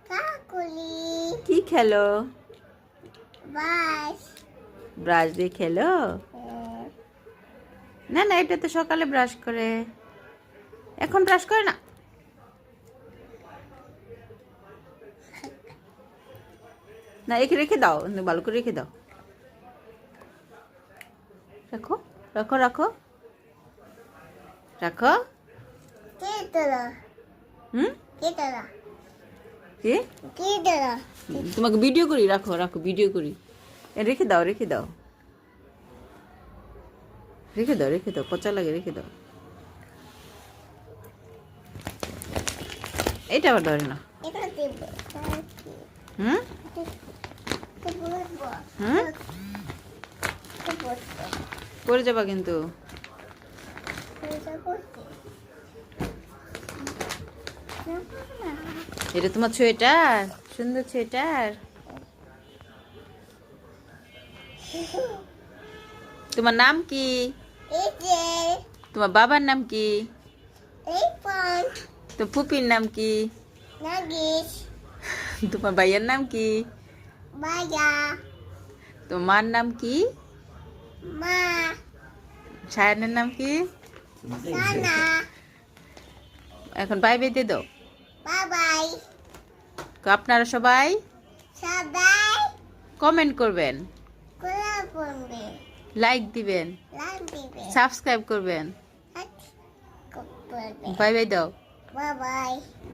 কাকুলি কি খেলো? বাস ব্রাশ দিয়ে খেলো? না না, এটা তো সকালে ব্রাশ করে, এখন ব্রাশ করে না। না, একে রেখে দাও, ভালো করে রেখে দাও। রাখো রাখো রাখো রাখো। কে তোরা হুম, কে তোরা কি? কে তোরা তোমাকে ভিডিও করি, রাখো রাখো, ভিডিও করি। রেখে দাও রেখে দাও রেখে দাও রেখে দাও, পচা লাগে, রেখে দাও। এটা আবার ধরে না। এটা দেব হুম তো বলবো হুম, তো বলবো পড়ে যাবা কিন্তু। এটা করতে এটা তোমার সোয়েটার, সুন্দর সোয়েটার। তোমার নাম কি? এই যে তোমার বাবার নাম কি? এই পান তোমার ফুপির নাম কি? নাগিস তোমার ভাইয়ের নাম কি? বাজা তোমার মার নাম কি? মা সায়নের নাম কি? সানা এখন বাই বেঁধে দাও। বাবাই তো আপনারা সবাই সবাই কমেন্ট করবেন, কোলা পড়বে লাইক দিবেন, লাল দিবে সাবস্ক্রাইব করবেন। হাত করবে বাই বাই দাও। বাবাই